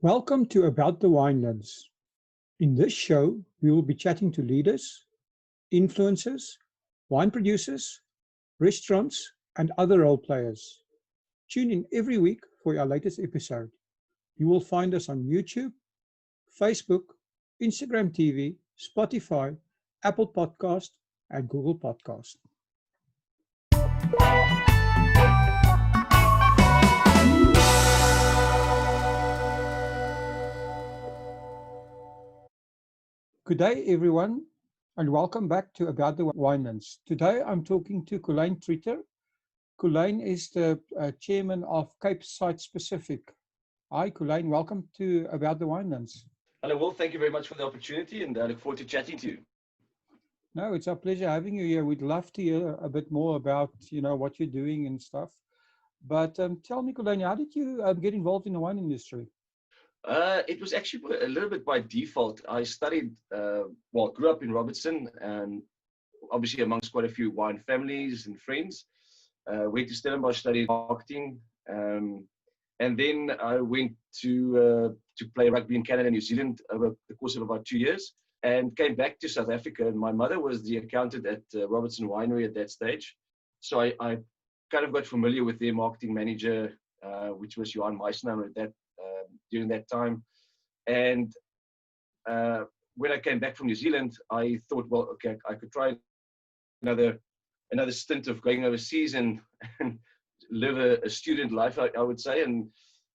Welcome to About the Winelands. In this show, we will be chatting to leaders, influencers, wine producers, restaurants, and other role players. Tune in every week for our latest episode. You will find us on YouTube, Facebook, Instagram TV, Spotify, Apple Podcast, and Google Podcast. Good day, everyone, and welcome back to About the Winelands. Today, I'm talking to Colyn Truter. Colyn is the chairman of Cape Site Specific. Hi, Colyn. Welcome to About the Winelands. Hello, Will. Thank you very much for the opportunity, and I look forward to chatting to you. No, it's our pleasure having you here. We'd love to hear a bit more about, what you're doing and stuff. But tell me, Colyn, how did you get involved in the wine industry? It was actually a little bit by default. I studied, grew up in Robertson, and obviously amongst quite a few wine families and friends. Went to Stellenbosch, studied marketing, and then I went to play rugby in Canada and New Zealand over the course of about 2 years, and came back to South Africa. And my mother was the accountant at Robertson Winery at that stage, so I kind of got familiar with their marketing manager, which was Johan Meisner at that during that time. And when I came back from New Zealand, I thought, well, okay, I could try another stint of going overseas and live a student life, I would say. And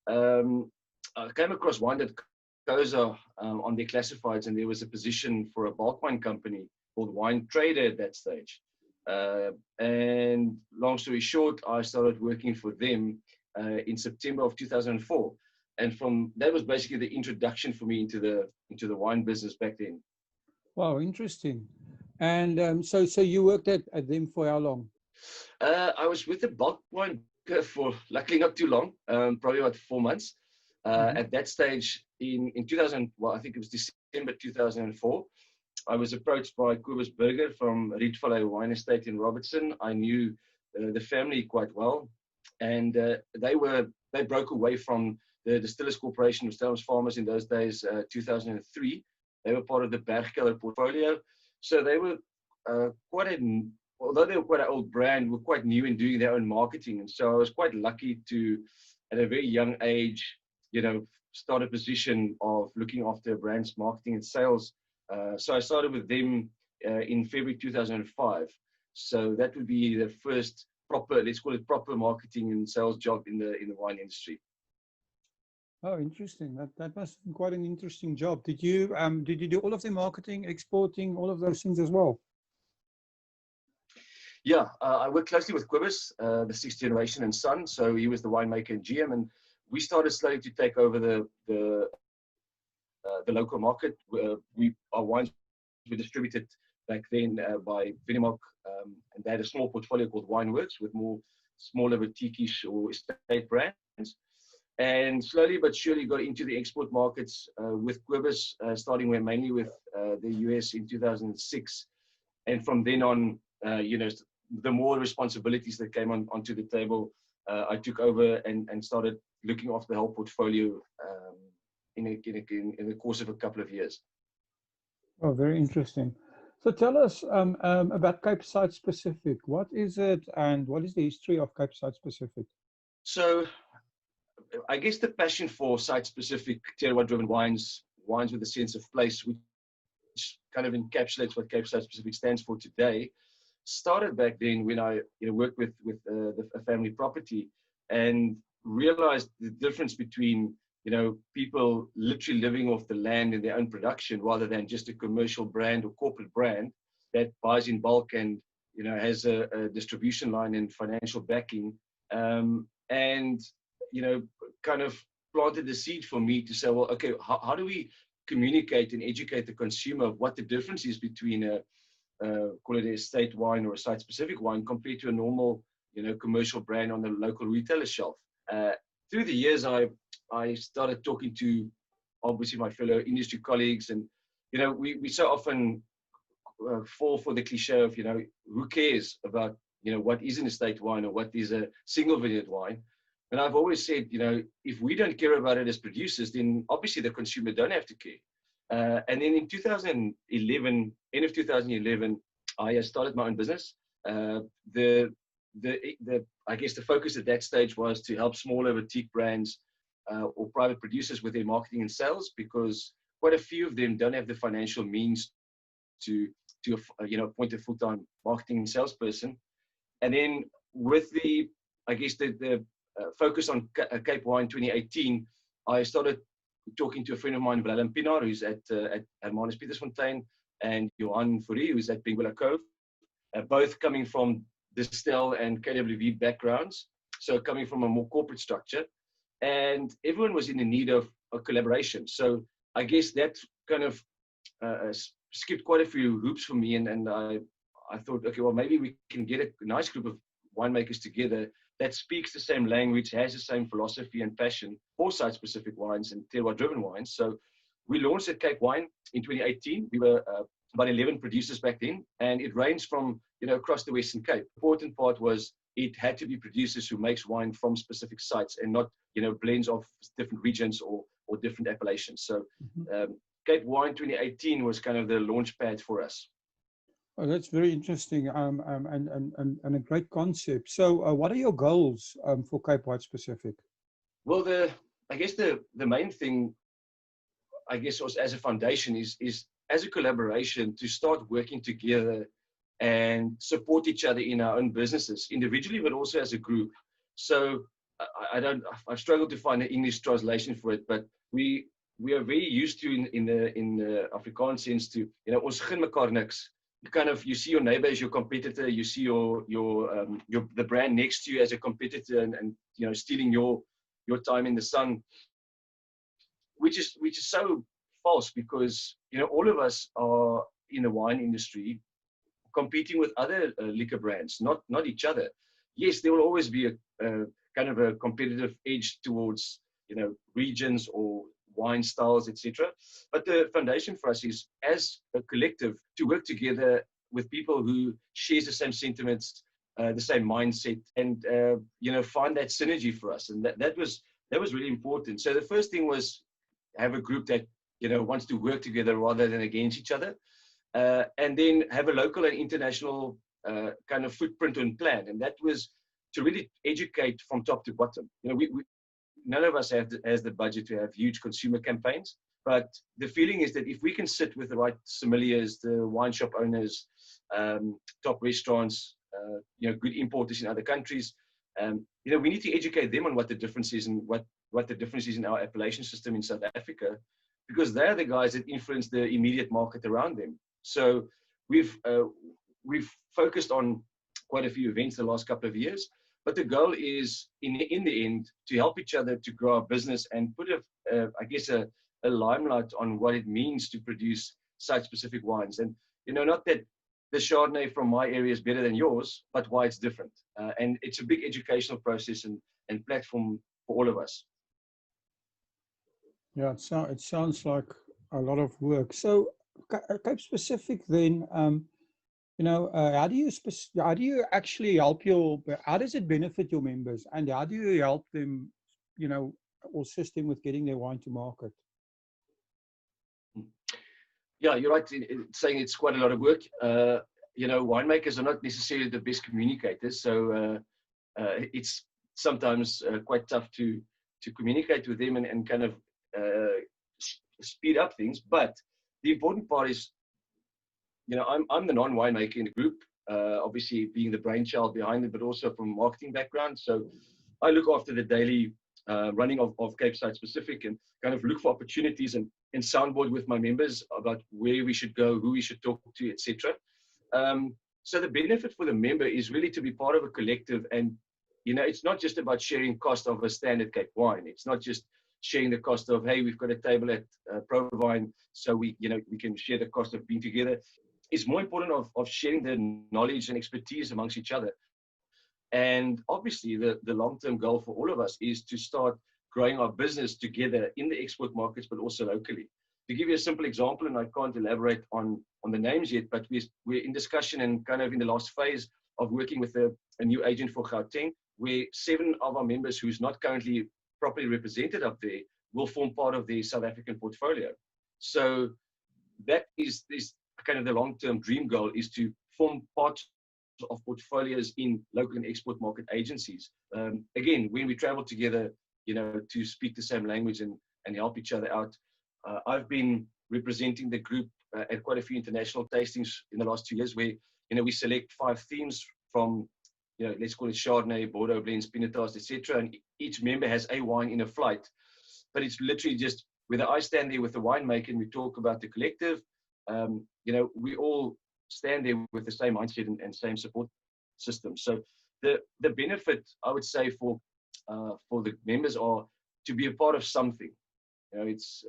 I came across Wine.co on their classifieds, and there was a position for a bulk wine company called Wine Trader at that stage. And long story short, I started working for them in September of 2004. And that was basically the introduction for me into the wine business back then. Wow, interesting. And so you worked at them for how long? I was with the bulk wine for luckily not too long, probably about 4 months. At that stage in 2000, I think it was December 2004, I was approached by Kobus Burger from Rietvallei Wine Estate in Robertson. I knew the family quite well, and they broke away from the Distillers Corporation of Stellenbosch Farmers in those days, 2003. They were part of the Bergkeller portfolio. So they were although they were quite an old brand, were quite new in doing their own marketing. And so I was quite lucky to, at a very young age, start a position of looking after brand's marketing and sales. So I started with them in February 2005. So that would be the first proper, let's call it proper marketing and sales job in the wine industry. Oh, interesting. That must have been quite an interesting job. Did you do all of the marketing, exporting, all of those things as well? Yeah, I worked closely with Kobus, the sixth generation and son. So he was the winemaker and GM, and we started slowly to take over the local market. Our wines were distributed back then by Vinimog, and they had a small portfolio called Wineworks with more smaller boutique-ish or estate brands. And slowly but surely got into the export markets with Kobus, starting mainly with the US in 2006. And from then on, the more responsibilities that came onto the table, I took over and started looking after the whole portfolio in the course of a couple of years. Oh, very interesting. So tell us about Cape Site Specific. What is it, and what is the history of Cape Site Specific? So I guess the passion for site-specific terroir-driven wines with a sense of place, which kind of encapsulates what Cape Site Specific stands for today, started back then when I worked with a family property and realized the difference between people literally living off the land in their own production rather than just a commercial brand or corporate brand that buys in bulk and has a distribution line and financial backing, and kind of planted the seed for me to say, well, okay, how do we communicate and educate the consumer of what the difference is between call it an estate wine or a site-specific wine compared to a normal, commercial brand on the local retailer shelf. Through the years, I started talking to, obviously, my fellow industry colleagues, and we so often fall for the cliche of who cares about what is an estate wine or what is a single vineyard wine. And I've always said, if we don't care about it as producers, then obviously the consumer don't have to care. And then in 2011, end of 2011, I started my own business. The I guess the focus at that stage was to help smaller boutique brands or private producers with their marketing and sales, because quite a few of them don't have the financial means to appoint a full-time marketing and salesperson. And then with the focus on Cape Wine 2018, I started talking to a friend of mine, Willem Pinaar, who's at Hermanus Pietersfontein, and Johan Fourie, who's at Benguela Cove, both coming from Distel and KWV backgrounds, so coming from a more corporate structure. And everyone was in the need of a collaboration. So I guess that kind of skipped quite a few hoops for me, and I thought, okay, well, maybe we can get a nice group of winemakers together that speaks the same language, has the same philosophy and passion for site-specific wines and terroir-driven wines. So we launched at Cape Wine in 2018. We were about 11 producers back then, and it ranged from across the Western Cape. The important part was it had to be producers who makes wine from specific sites and not blends of different regions or different appellations. So Cape Wine 2018 was kind of the launch pad for us. Oh, that's very interesting and a great concept. So what are your goals for Cape Wine specific? Well, I guess the main thing, I guess, as a foundation is as a collaboration to start working together and support each other in our own businesses, individually, but also as a group. So I've struggled to find an English translation for it, but we are very used to in the Afrikaans sense to, ons gun mekaar niks. You see your neighbor as your competitor, you see the brand next to you as a competitor, and stealing your time in the sun, which is so false, because all of us are in the wine industry competing with other liquor brands, not each other. Yes, there will always be a kind of a competitive edge towards regions or wine styles, etc. But the foundation for us is, as a collective, to work together with people who share the same sentiments, the same mindset, and find that synergy for us. And that was really important. So the first thing was have a group that wants to work together rather than against each other, and then have a local and international kind of footprint and plan. And that was to really educate from top to bottom. None of us has the budget to have huge consumer campaigns, but the feeling is that if we can sit with the right sommeliers, the wine shop owners, top restaurants, good importers in other countries, we need to educate them on what the difference is and what the difference is in our appellation system in South Africa, because they're the guys that influence the immediate market around them. So we've focused on quite a few events the last couple of years. But the goal is, in the end, to help each other to grow our business and put a limelight on what it means to produce site-specific wines. And not that the Chardonnay from my area is better than yours, but why it's different. And it's a big educational process and platform for all of us. Yeah, it sounds like a lot of work. So Cape specific then. How do you actually help how does it benefit your members, and how do you help them, or assist them with getting their wine to market? Yeah, you're right in saying it's quite a lot of work. Winemakers are not necessarily the best communicators, so it's sometimes quite tough to communicate with them and kind of speed up things. But the important part is, I'm the non-winemaker in the group, obviously being the brainchild behind it, but also from a marketing background. So I look after the daily running of Cape Site specific, and kind of look for opportunities and soundboard with my members about where we should go, who we should talk to, etc. So the benefit for the member is really to be part of a collective, and it's not just about sharing cost of a standard Cape wine. It's not just sharing the cost of, hey, we've got a table at Provine, so we can share the cost of being together. It's more important of sharing the knowledge and expertise amongst each other. And obviously the long-term goal for all of us is to start growing our business together in the export markets, but also locally. To give you a simple example, and I can't elaborate on the names yet, but we're in discussion and kind of in the last phase of working with a new agent for Gauteng, where 7 of our members who's not currently properly represented up there will form part of the South African portfolio. So that is kind of the long-term dream goal, is to form part of portfolios in local and export market agencies. Again, when we travel together, to speak the same language and help each other out. I've been representing the group at quite a few international tastings in the last 2 years, where we select 5 themes from, let's call it Chardonnay, Bordeaux blends, Pinotage, etc. And each member has a wine in a flight, but it's literally just whether I stand there with the winemaker and we talk about the collective. We all stand there with the same mindset and same support system. So the benefit, I would say, for the members are to be a part of something. It's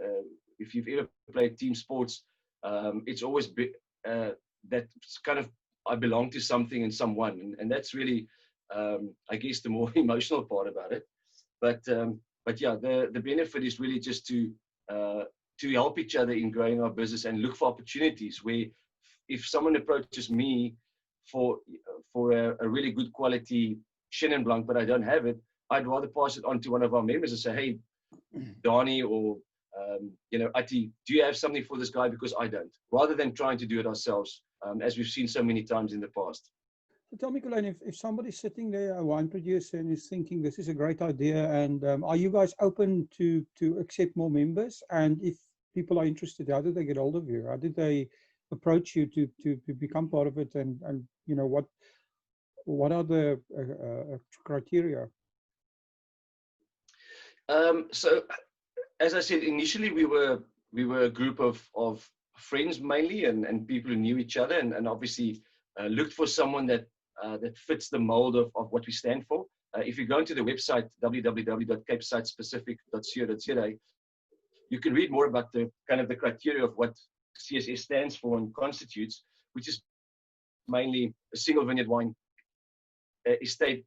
if you've ever played team sports, it's always that's kind of, I belong to something and someone, and that's really, I guess, the more emotional part about it. But yeah, the benefit is really just to help each other in growing our business and look for opportunities where, if someone approaches me for a really good quality Chenin Blanc, but I don't have it, I'd rather pass it on to one of our members and say, hey, Donnie or Ati, do you have something for this guy, because I don't, rather than trying to do it ourselves, as we've seen so many times in the past. So tell me, Colyn, if somebody's sitting there, a wine producer, and is thinking this is a great idea, and are you guys open to accept more members? And if people are interested, how do they get hold of you? How did they approach you to become part of it? And what are the criteria? So, as I said, initially we were a group of friends mainly, and people who knew each other, and obviously looked for someone that fits the mold of what we stand for. If you go into the website www.capesitespecific.co.za, you can read more about the kind of the criteria of what CSS stands for and constitutes, which is mainly a single vineyard wine, estate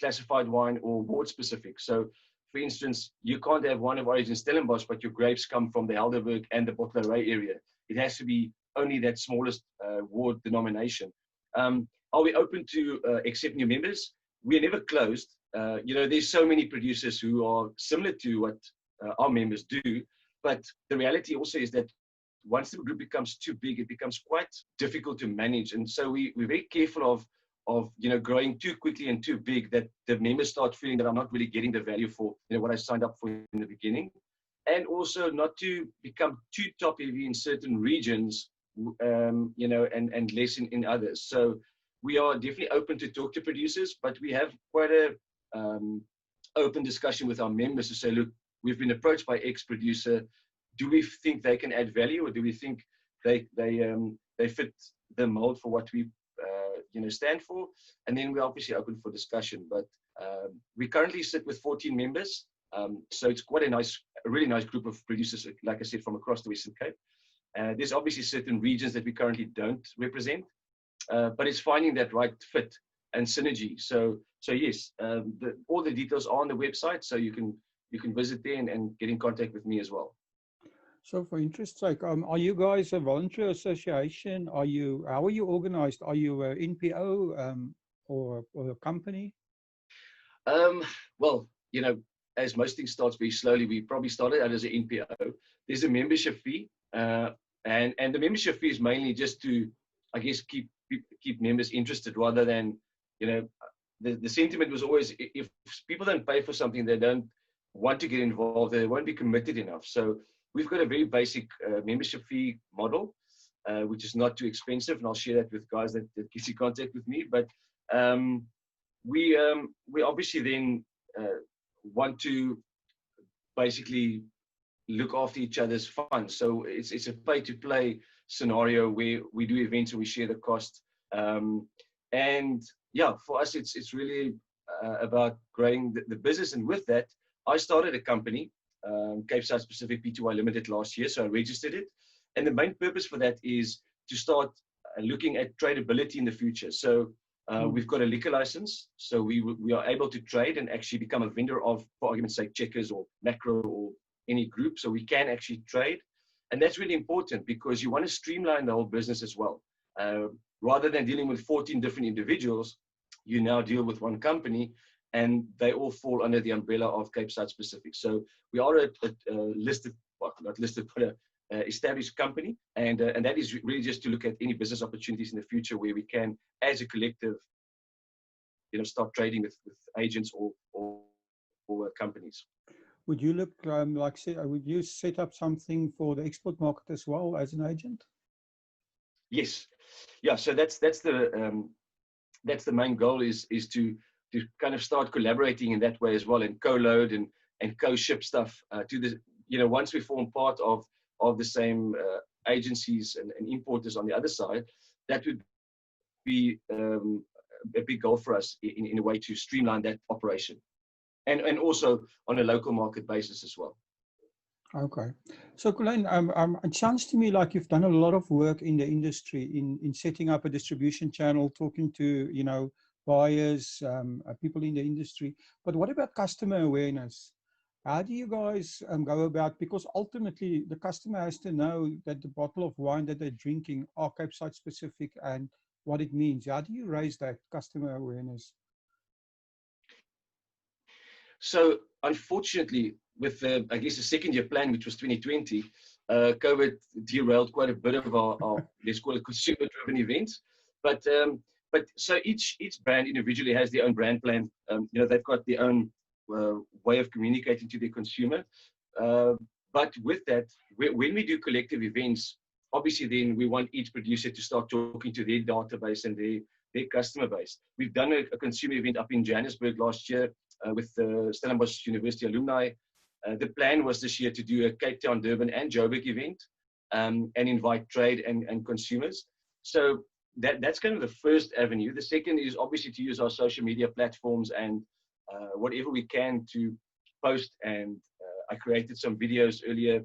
classified wine, or ward specific. So, for instance, you can't have wine of origin Stellenbosch, but your grapes come from the Helderberg and the Bottleray area. It has to be only that smallest ward denomination. Are we open to accept new members? We're never closed. There's so many producers who are similar to what our members do, but the reality also is that once the group becomes too big, it becomes quite difficult to manage. And so we're very careful of growing too quickly and too big, that the members start feeling that I'm not really getting the value for what I signed up for in the beginning, and also not to become too top heavy in certain regions, and less in others. So we are definitely open to talk to producers, but we have quite a open discussion with our members to say, look, we've been approached by X producer. Do we think they can add value, or do we think they fit the mold for what we stand for? And then we're obviously open for discussion. But we currently sit with 14 members, so it's quite a really nice group of producers, like I said, from across the Western Cape. There's obviously certain regions that we currently don't represent, but it's finding that right fit and synergy. So yes, all the details are on the website, so you can visit there and get in contact with me as well. So, for interest's sake, are you guys a voluntary association? How are you organized? Are you an NPO or a company? Well, as most things starts very slowly, we probably started out as an NPO. There's a membership fee, and the membership fee is mainly just to, I guess, keep members interested, rather than, the sentiment was always, if people don't pay for something, they don't want to get involved, they won't be committed enough. So we've got a very basic membership fee model, which is not too expensive, and I'll share that with guys that get in contact with me. But we obviously then want to basically look after each other's funds. So it's a pay-to-play scenario where we do events and we share the cost. And yeah, for us, it's really about growing the business. And with that, I started a company, Cape Site Specific Pty Limited, last year. So I registered it. And the main purpose for that is to start looking at tradability in the future. So we've got a liquor license. So we are able to trade and actually become a vendor of, for argument's sake, Checkers or Macro or any group. So we can actually trade. And that's really important, because you want to streamline the whole business as well. Rather than dealing with 14 different individuals, you now deal with one company, and they all fall under the umbrella of Cape Side specific. So we are a listed, well, not listed, but a established company, and that is really just to look at any business opportunities in the future where we can, as a collective, start trading with agents or companies. Would you look like say, would you set up something for the export market as well as an agent? Yes, yeah. So that's the main goal is to kind of start collaborating in that way as well, and co-load and co-ship stuff to the once we form part of the same agencies and importers on the other side, that would be a big goal for us in a way to streamline that operation, and also on a local market basis as well. Okay. So Colyn, it sounds to me like you've done a lot of work in the industry in setting up a distribution channel, talking to, buyers, people in the industry. But what about customer awareness? How do you guys go about, because ultimately the customer has to know that the bottle of wine that they're drinking are Cape Side specific and what it means. How do you raise that customer awareness? So unfortunately, with the second year plan, which was 2020, COVID derailed quite a bit of our let's call it consumer-driven events. But so each brand individually has their own brand plan. They've got their own way of communicating to their consumer. But with that, when we do collective events, obviously then we want each producer to start talking to their database and their customer base. We've done a consumer event up in Johannesburg last year with the Stellenbosch University alumni. The plan was this year to do a Cape Town, Durban and Joburg event and invite trade and consumers. So that's kind of the first avenue. The second is obviously to use our social media platforms and whatever we can to post. And I created some videos earlier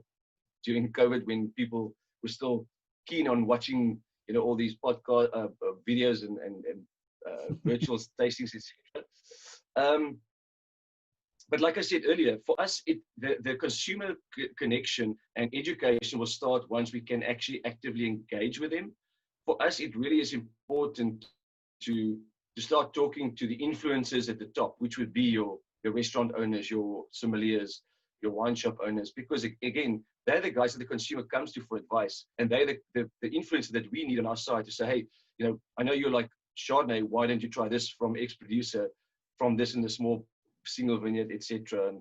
during COVID when people were still keen on watching, all these podcast videos and virtual tastings, etc. But like I said earlier, for us, the consumer connection and education will start once we can actually actively engage with them. For us, it really is important to start talking to the influencers at the top, which would be your restaurant owners, your sommeliers, your wine shop owners, because again, they're the guys that the consumer comes to for advice, and they're the influencer that we need on our side to say, hey, I know you're like Chardonnay, why don't you try this from X producer, from this in the small single vineyard, etc.,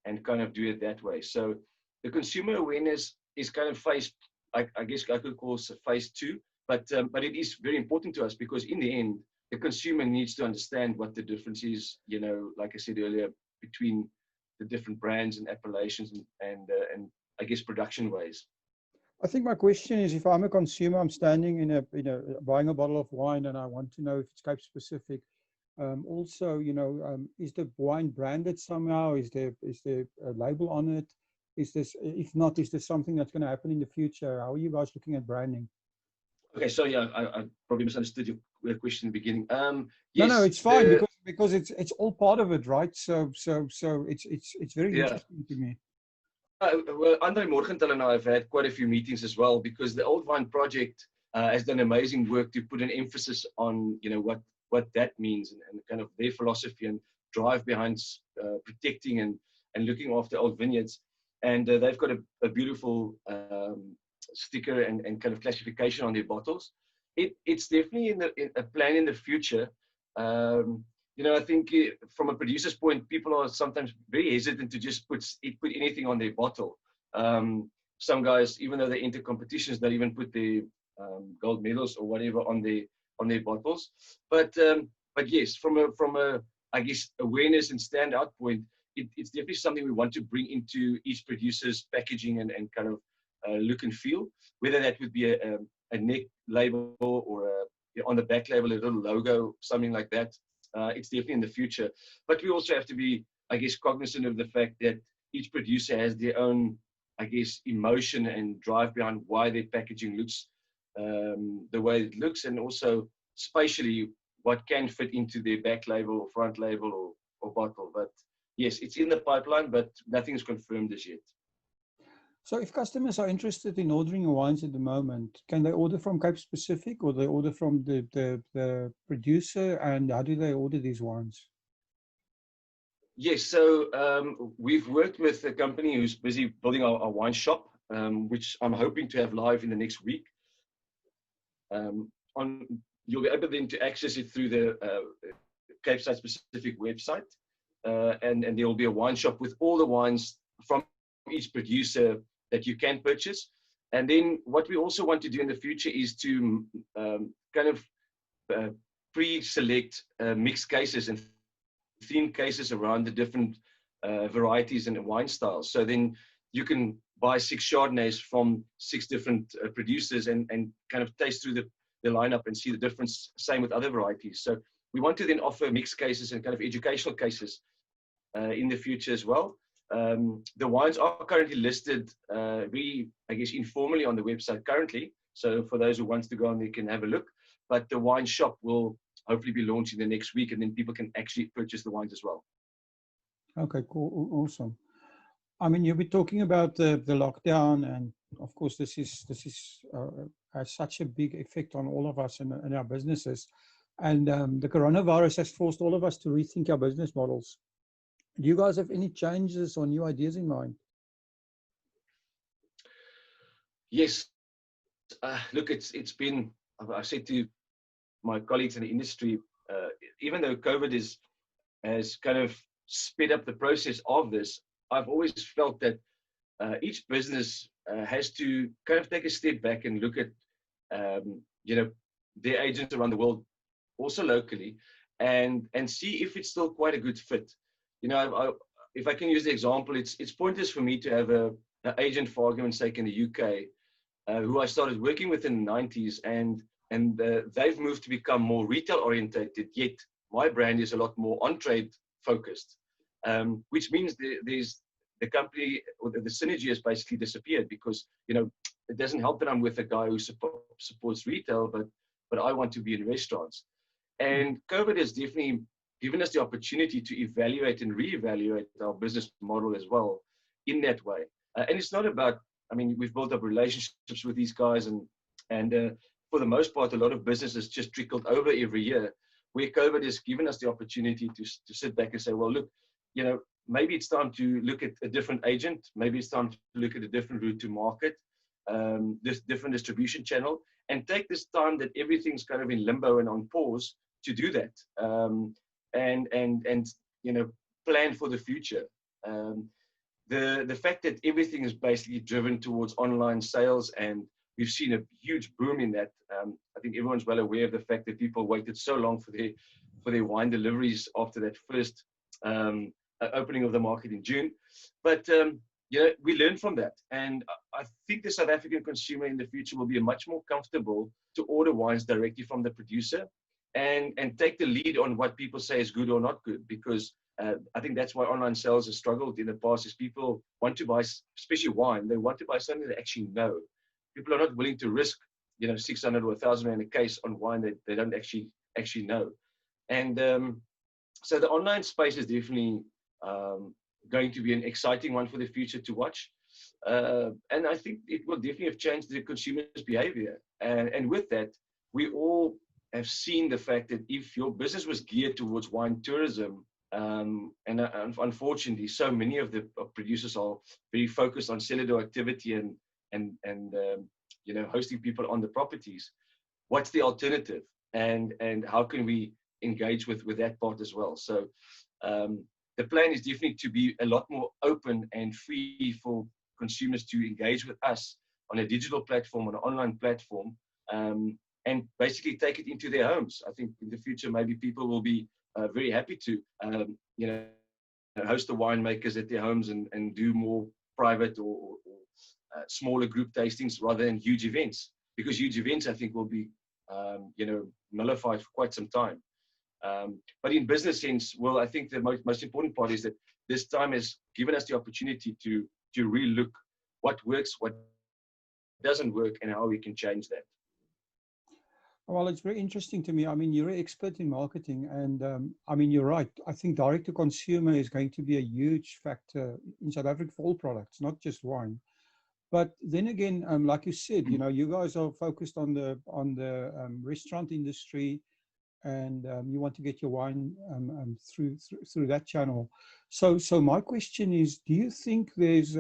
and kind of do it that way. So the consumer awareness is kind of phase, I guess I could call it phase 2, but it is very important to us because in the end, the consumer needs to understand what the difference is, like I said earlier, between the different brands and appellations and I guess production ways. I think my question is, if I'm a consumer, I'm standing in buying a bottle of wine and I want to know if it's Cape specific. Also, is the wine branded somehow? Is there a label on it? If not, is there something that's going to happen in the future? How are you guys looking at branding? Okay, so yeah, I probably misunderstood your question in the beginning. Yes, no, it's fine because it's all part of it, right? So it's very interesting to me. Well, Andre Morgenthal and I have had quite a few meetings as well because the Old Wine Project has done amazing work to put an emphasis on what that means and kind of their philosophy and drive behind protecting and looking after old vineyards. And they've got a beautiful sticker and kind of classification on their bottles. It's definitely in a plan in the future. I think from a producer's point, people are sometimes very hesitant to just put anything on their bottle. Some guys, even though they enter competitions, don't even put their gold medals or whatever on their bottles. But yes, from a I guess awareness and standout point, it's definitely something we want to bring into each producer's packaging and kind of look and feel. Whether that would be a neck label or on the back label a little logo, something like that. It's definitely in the future. But we also have to be, I guess, cognizant of the fact that each producer has their own, I guess, emotion and drive behind why their packaging looks the way it looks, and also spatially what can fit into their back label or front label or bottle. But yes, it's in the pipeline, but nothing is confirmed as yet. So if customers are interested in ordering wines at the moment, can they order from Cape Specific or they order from the producer? And how do they order these wines? Yes, so we've worked with a company who's busy building our wine shop, which I'm hoping to have live in the next week. On You'll be able then to access it through the Cape Side Specific website, and there will be a wine shop with all the wines from each producer that you can purchase. And then what we also want to do in the future is to kind of pre-select mixed cases and theme cases around the different varieties and wine styles. So then you can buy 6 Chardonnays from 6 different producers and kind of taste through the lineup and see the difference. Same with other varieties. So we want to then offer mixed cases and kind of educational cases in the future as well. The wines are currently listed, I guess, informally on the website currently. So for those who want to go on, they can have a look. But the wine shop will hopefully be launched in the next week, and then people can actually purchase the wines as well. Okay, cool, awesome. I mean, you'll be talking about the lockdown, and of course, this has such a big effect on all of us and our businesses. And the coronavirus has forced all of us to rethink our business models. Do you guys have any changes or new ideas in mind? Yes. Look, it's been, I said to my colleagues in the industry, even though COVID has kind of sped up the process of this, I've always felt that each business has to kind of take a step back and look at, their agents around the world, also locally, and see if it's still quite a good fit. If I can use the example, it's pointless for me to have an agent, for argument's sake, in the UK, who I started working with in the 90s, and they've moved to become more retail orientated, yet my brand is a lot more on-trade focused, which means there's the company, or the synergy has basically disappeared, because it doesn't help that I'm with a guy who supports retail, but I want to be in restaurants. And COVID has definitely given us the opportunity to evaluate and reevaluate our business model as well in that way. And it's not about, we've built up relationships with these guys, and for the most part, a lot of businesses just trickled over every year, where COVID has given us the opportunity to sit back and say, well, look, maybe it's time to look at a different agent. Maybe it's time to look at a different route to market, this different distribution channel, and take this time that everything's kind of in limbo and on pause to do that, and plan for the future. The fact that everything is basically driven towards online sales, and we've seen a huge boom in that. I think everyone's well aware of the fact that people waited so long for their wine deliveries after that first opening of the market in June. But we learned from that, and I think the South African consumer in the future will be much more comfortable to order wines directly from the producer, and take the lead on what people say is good or not good, because I think that's why online sales has struggled in the past, is people want to buy, especially wine, they want to buy something they actually know. People are not willing to risk 600 or 1,000 rand a case on wine that they don't actually know. And so the online space is definitely going to be an exciting one for the future to watch. And I think it will definitely have changed the consumer's behavior. And with that, we all have seen the fact that if your business was geared towards wine tourism, and unfortunately, so many of the producers are very focused on cellar door activity and hosting people on the properties. What's the alternative, and how can we engage with that part as well? So the plan is definitely to be a lot more open and free for consumers to engage with us on a digital platform, on an online platform, and basically take it into their homes. I think in the future, maybe people will be very happy to host the winemakers at their homes and do more private or smaller group tastings rather than huge events, because huge events, I think, will be nullified for quite some time. But in business sense, well, I think the most important part is that this time has given us the opportunity to really look what works, what doesn't work, and how we can change that. Well, it's very interesting to me. You're an expert in marketing, and you're right. I think direct to consumer is going to be a huge factor in South Africa for all products, not just wine. But then again, like you said, you guys are focused on the restaurant industry, and you want to get your wine through that channel. So my question is, do you think there's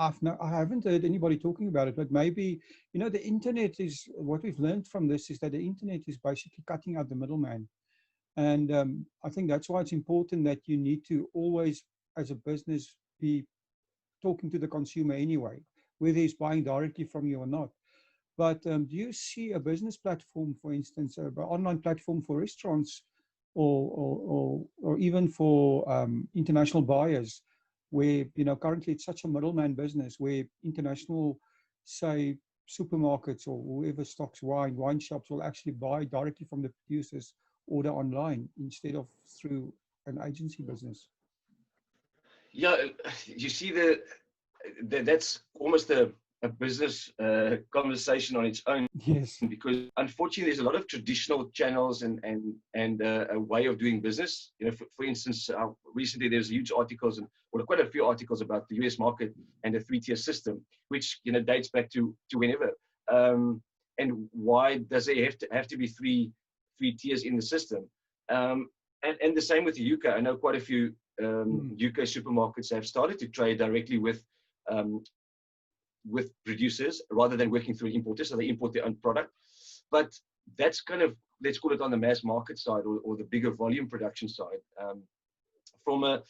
I haven't heard anybody talking about it, but maybe the internet is what we've learned from this, is that the internet is basically cutting out the middleman, and I think that's why it's important that you need to always, as a business, be talking to the consumer anyway, whether he's buying directly from you or not. But do you see a business platform, for instance, an online platform for restaurants, or even for international buyers, where currently it's such a middleman business, where international, say, supermarkets or whoever stocks wine shops will actually buy directly from the producers, order online instead of through an agency business? Yeah, you see that's almost a business conversation on its own, Yes. because unfortunately there's a lot of traditional channels and a way of doing business. For instance, recently there's huge articles, or quite a few articles about the US market and the three-tier system, which dates back to whenever. And why does there have to be three tiers in the system? And the same with the UK. I know quite a few UK supermarkets have started to trade directly with producers rather than working through importers, so they import their own product. But that's kind of, let's call it on the mass market side, or the bigger volume production side. From a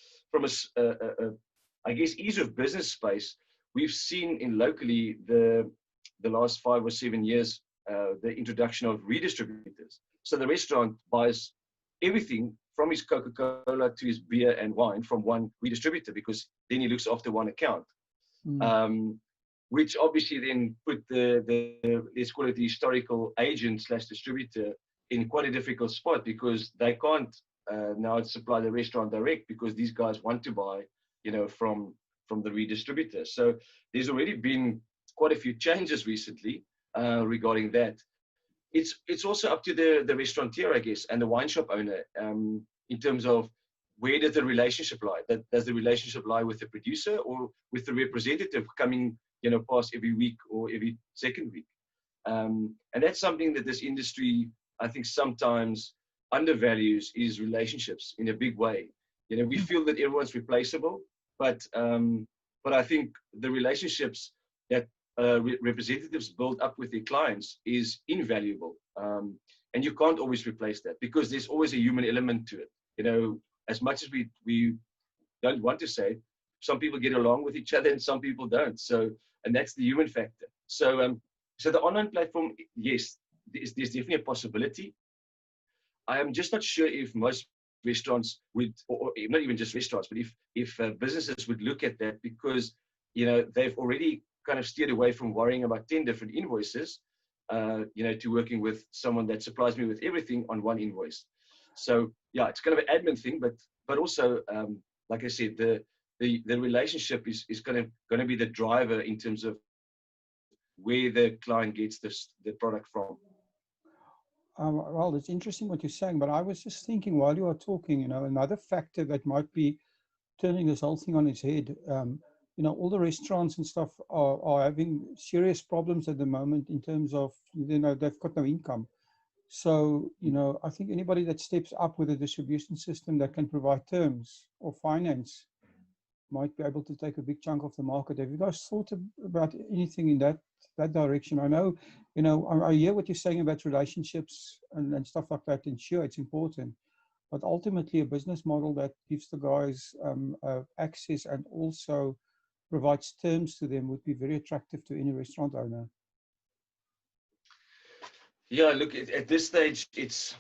I guess ease of business space, we've seen in locally the last 5 or 7 years the introduction of redistributors. So the restaurant buys everything from his Coca-Cola to his beer and wine from one redistributor, because then he looks after one account. Which obviously then put the let's call it the historical agent / distributor in quite a difficult spot, because they can't now supply the restaurant direct, because these guys want to buy from the redistributor. So there's already been quite a few changes recently regarding that. It's also up to the restaurateur, I guess, and the wine shop owner, in terms of where does the relationship lie? Does the relationship lie with the producer or with the representative coming past every week or every second week? And that's something that this industry, I think, sometimes undervalues, is relationships in a big way. We feel that everyone's replaceable, but I think the relationships that representatives build up with their clients is invaluable. And you can't always replace that, because there's always a human element to it. As much as we don't want to say, some people get along with each other and some people don't. So, and that's the human factor. So, so the online platform, yes, there's definitely a possibility. I am just not sure if most restaurants would, or not even just restaurants, but if businesses would look at that, because they've already kind of steered away from worrying about 10 different invoices, to working with someone that supplies me with everything on one invoice. So yeah, it's kind of an admin thing, but also, like I said, the relationship is going to be the driver in terms of where the client gets the product from. Well, it's interesting what you're saying, but I was just thinking while you are talking, another factor that might be turning this whole thing on its head. All the restaurants and stuff are having serious problems at the moment in terms of, they've got no income. So, I think anybody that steps up with a distribution system that can provide terms or finance might be able to take a big chunk of the market. Have you guys thought about anything in that direction? I know, I hear what you're saying about relationships and stuff like that, and sure, it's important. But ultimately, a business model that gives the guys access and also provides terms to them would be very attractive to any restaurant owner. Yeah, look, at this stage, it's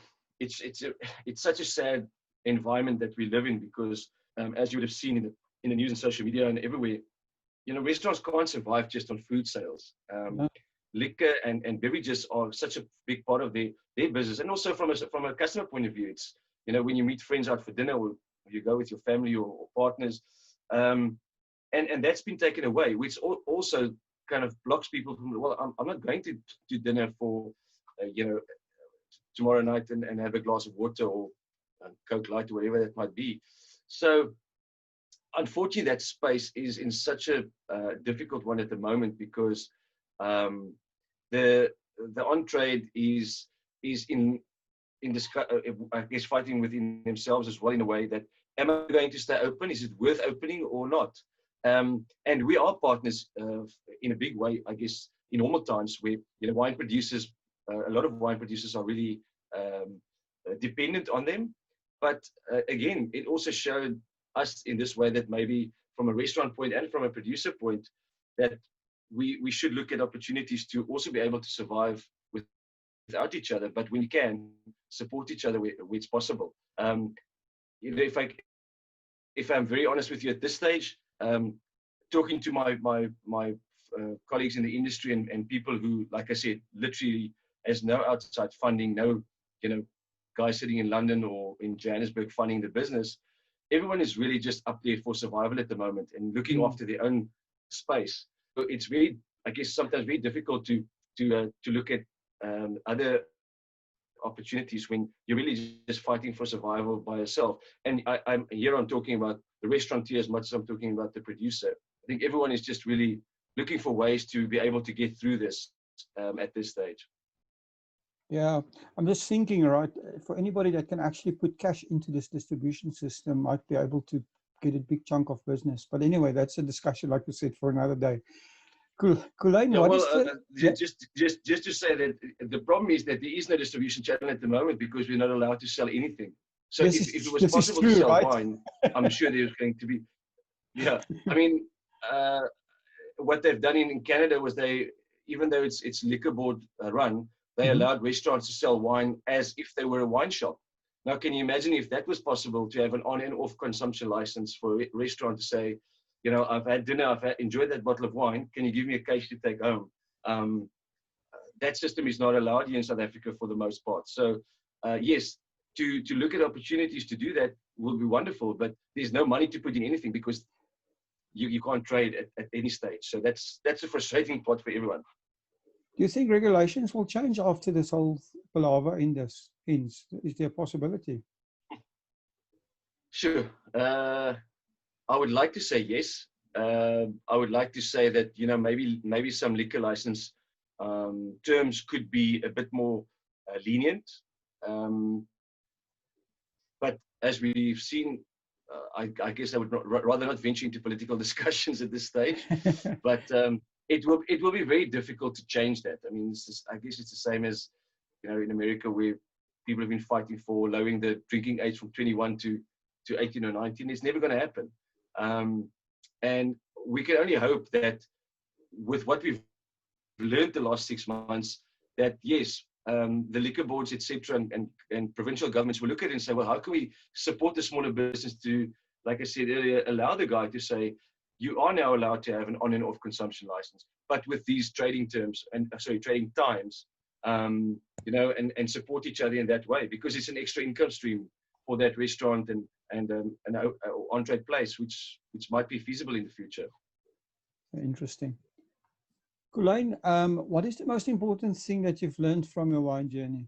such a sad environment that we live in, because as you would have seen in the news and social media and everywhere, restaurants can't survive just on food sales. No. Liquor and beverages are such a big part of their business, and also from a customer point of view, it's when you meet friends out for dinner, or you go with your family or partners, and that's been taken away, which also kind of blocks people from, well, I'm not going to dinner for tomorrow night and have a glass of water or Coke Light or whatever that might be. So unfortunately, that space is in such a difficult one at the moment because the on trade is in this, I guess, fighting within themselves as well in a way that, am I going to stay open? Is it worth opening or not? And we are partners in a big way, I guess, in normal times where, wine producers, a lot of wine producers are really dependent on them. But again, it also showed us in this way that maybe from a restaurant point and from a producer point, that we should look at opportunities to also be able to survive without each other, but when you can, support each other where it's possible. If I'm very honest with you at this stage, talking to my colleagues in the industry and people who, like I said, literally has no outside funding, no guy sitting in London or in Johannesburg funding the business, everyone is really just up there for survival at the moment and looking after their own space. So it's really, I guess, sometimes very difficult to look at other opportunities when you're really just fighting for survival by yourself. And I'm talking about the restaurateur as much as I'm talking about the producer. I think everyone is just really looking for ways to be able to get through this at this stage. Yeah, I'm just thinking, right, for anybody that can actually put cash into this distribution system might be able to get a big chunk of business. But anyway, that's a discussion, like you said, for another day. Colyn, yeah, what well, is the... just to say that the problem is that there is no distribution channel at the moment because we're not allowed to sell anything. So if it was possible to sell wine, I'm sure there's going to be, yeah. I mean, what they've done in Canada was even though it's liquor board run, they allowed restaurants to sell wine as if they were a wine shop. Now, can you imagine if that was possible, to have an on and off consumption license for a restaurant to say, I've had dinner, I've enjoyed that bottle of wine, can you give me a case to take home? That system is not allowed here in South Africa for the most part. So, yes, to look at opportunities to do that will be wonderful, but there's no money to put in anything because you can't trade at any stage. So that's a frustrating part for everyone. Do you think regulations will change after this whole palaver ends? Is there a possibility? Sure. I would like to say yes. I would like to say that, maybe some liquor license terms could be a bit more lenient. But as we've seen, I guess I would rather not venture into political discussions at this stage. But it will be very difficult to change that. I mean, I guess it's the same as in America, where people have been fighting for lowering the drinking age from 21 to 18 or 19. It's never going to happen. And we can only hope that with what we've learned the last 6 months, that yes, the liquor boards, etc., and provincial governments will look at it and say, well, how can we support the smaller business to, like I said earlier, allow the guy to say, you are now allowed to have an on and off consumption license, but with these trading terms trading times, and support each other in that way, because it's an extra income stream for that restaurant and an on-trade place, which might be feasible in the future. Interesting. Colyn, what is the most important thing that you've learned from your wine journey?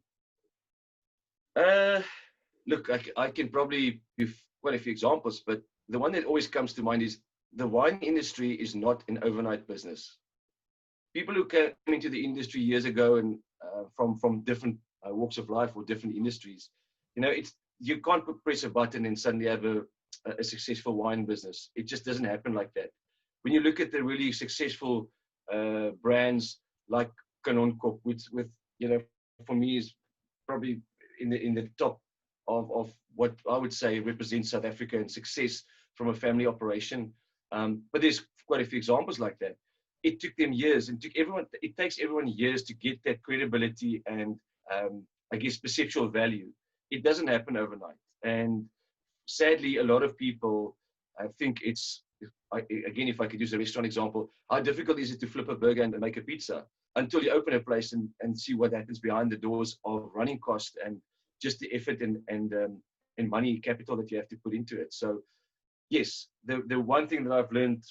Look, I can probably give quite a few examples, but the one that always comes to mind is the wine industry is not an overnight business. People who came into the industry years ago and from different walks of life or different industries, you can't press a button and suddenly have a successful wine business. It just doesn't happen like that. When you look at the really successful brands like Kanonkop, with for me is probably in the top of what I would say represents South Africa and success from a family operation. But there's quite a few examples like that. It took them years, and it takes everyone years to get that credibility and I guess perceptual value. It doesn't happen overnight. And sadly, a lot of people think it's, again, if I could use a restaurant example, how difficult is it to flip a burger and make a pizza until you open a place and see what happens behind the doors of running cost and just the effort and money capital that you have to put into it. So yes, the one thing that I've learned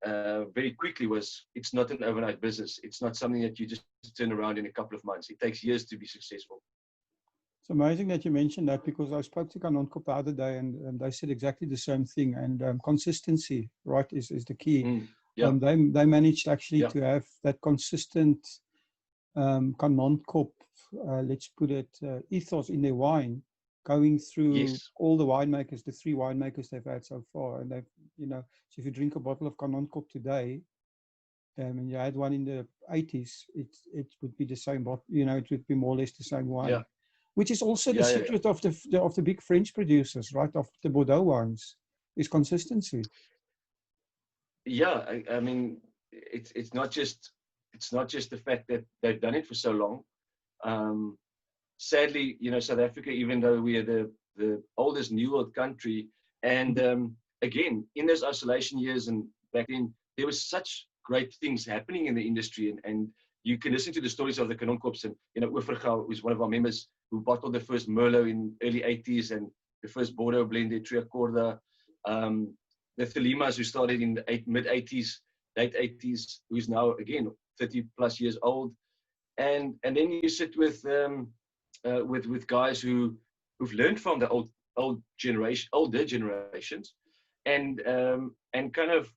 very quickly was it's not an overnight business. It's not something that you just turn around in a couple of months. It takes years to be successful. It's amazing that you mentioned that, because I spoke to Kanonkop the other day, and they said exactly the same thing. And consistency, right, is the key. Yeah, They managed actually yeah, to have that consistent Kanonkop, let's put it, ethos in their wine, going through yes, all the winemakers, the 3 winemakers they've had so far. And they've, so if you drink a bottle of Kanonkop today, and you had one in the 80s, it would be the same bottle, it would be more or less the same yeah, wine, which is also the yeah. secret of the big French producers, right? Of the Bordeaux wines, is consistency. Yeah, I mean, it's not just the fact that they've done it for so long. Um, Sadly, South Africa, even though we are the oldest New World country, and again, in those isolation years and back then, there was such great things happening in the industry, and you can listen to the stories of the Kanonkops, and Oeffergau was one of our members who bottled the first Merlot in early 80s and the first Bordeaux blended Triacorda. The Thelimas, who started in the mid 80s, late 80s, who's now again 30 plus years old, and then you sit with guys who've learned from the older generations, and kind of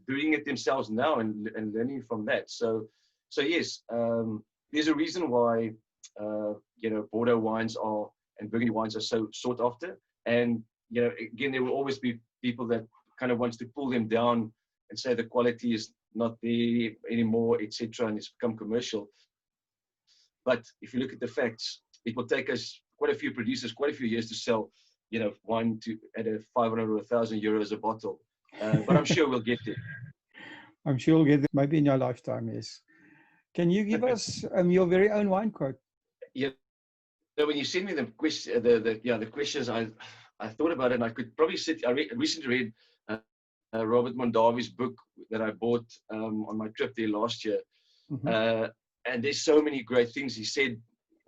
doing it themselves now, and learning from that. So yes, there's a reason why Bordeaux wines are and Burgundy wines are so sought after, and again, there will always be people that kind of wants to pull them down and say the quality is not there anymore, etc., and it's become commercial. But if you look at the facts, it will take us, quite a few producers, quite a few years to sell, wine at a 500 or 1,000 euros a bottle. But I'm sure we'll get there. I'm sure you'll get it maybe in your lifetime, yes. Can you give us your very own wine quote? Yeah. So when you send me the questions, I thought about it, and I could probably sit. I recently read Robert Mondavi's book that I bought on my trip there last year. Mm-hmm. And there's so many great things he said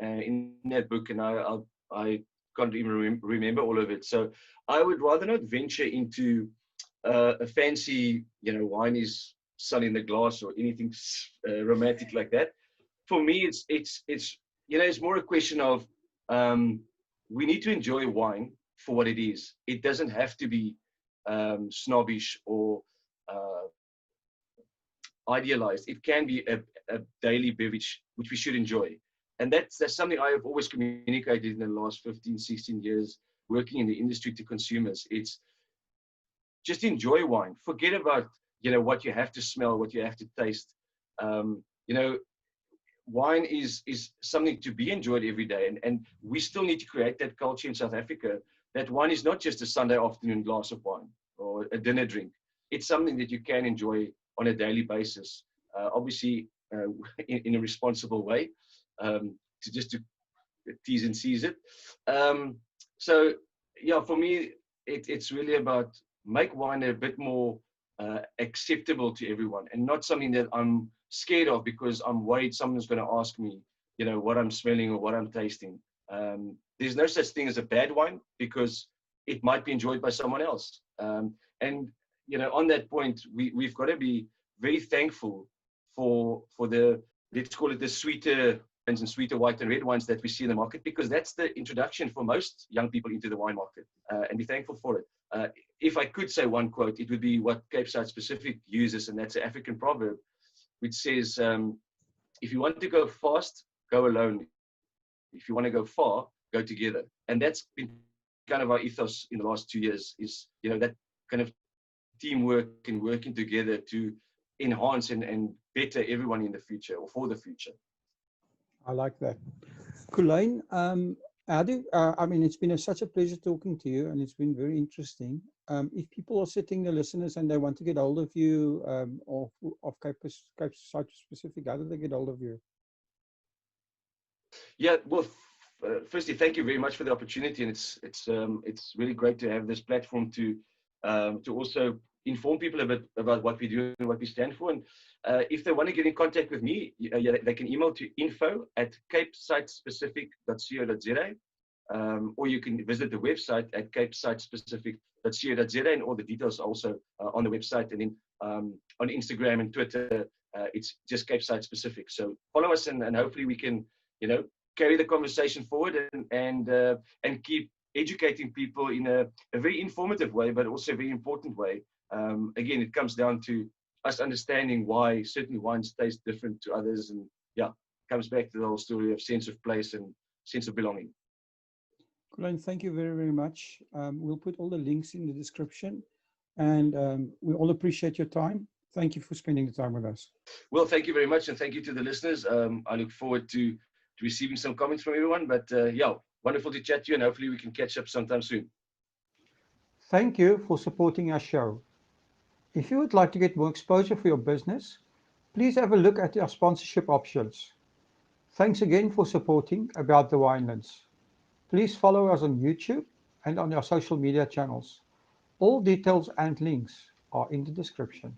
in that book, and I can't even remember all of it. So I would rather not venture into a fancy, wine is sun in the glass or anything romantic like that. For me, it's more a question of we need to enjoy wine for what it is. It doesn't have to be snobbish or idealized. It can be a daily beverage which we should enjoy, and that's something I have always communicated in the last 15, 16 years working in the industry to consumers. It's just enjoy wine. Forget about what you have to smell, what you have to taste. You know, wine is something to be enjoyed every day, and we still need to create that culture in South Africa, that wine is not just a Sunday afternoon glass of wine or a dinner drink. It's something that you can enjoy on a daily basis, obviously in a responsible way, to tease and seize it. So yeah, for me, it's really about make wine a bit more acceptable to everyone, and not something that I'm scared of because I'm worried someone's going to ask me, what I'm smelling or what I'm tasting. There's no such thing as a bad wine because it might be enjoyed by someone else. And on that point, we've got to be very thankful for the, let's call it, the sweeter and sweeter white and red wines that we see in the market, because that's the introduction for most young people into the wine market, and be thankful for it. If I could say one quote, it would be what Cape Side Specific uses, and that's an African proverb, which says, if you want to go fast, go alone. If you want to go far, go together. And that's been kind of our ethos in the last 2 years, is that kind of teamwork and working together to enhance and better everyone in the future, or for the future. I like that. Colyn, it's been such a pleasure talking to you, and it's been very interesting. If people are sitting, the listeners, and they want to get hold of you, or of Cape Side Specific, how do they get hold of you? Yeah, well, firstly, thank you very much for the opportunity, and it's really great to have this platform to also inform people a bit about what we do and what we stand for. And if they want to get in contact with me, they can email to info@capesidespecific.co.za, or you can visit the website at capesidespecific.co.za, and all the details are also on the website. And then on Instagram and Twitter, it's just Cape Side Specific. So follow us, and hopefully we can carry the conversation forward and keep educating people in a very informative way, but also a very important way. Again, it comes down to us understanding why certain wines taste different to others, and yeah, comes back to the whole story of sense of place and sense of belonging. Colyn, thank you very, very much. We'll put all the links in the description, and we all appreciate your time. Thank you for spending the time with us. Well, thank you very much, and thank you to the listeners. I look forward to receiving some comments from everyone, but yeah, wonderful to chat to you, and hopefully we can catch up sometime soon. Thank you for supporting our show. If you would like to get more exposure for your business, please have a look at our sponsorship options. Thanks again for supporting About the Winelands. Please follow us on YouTube and on our social media channels. All details and links are in the description.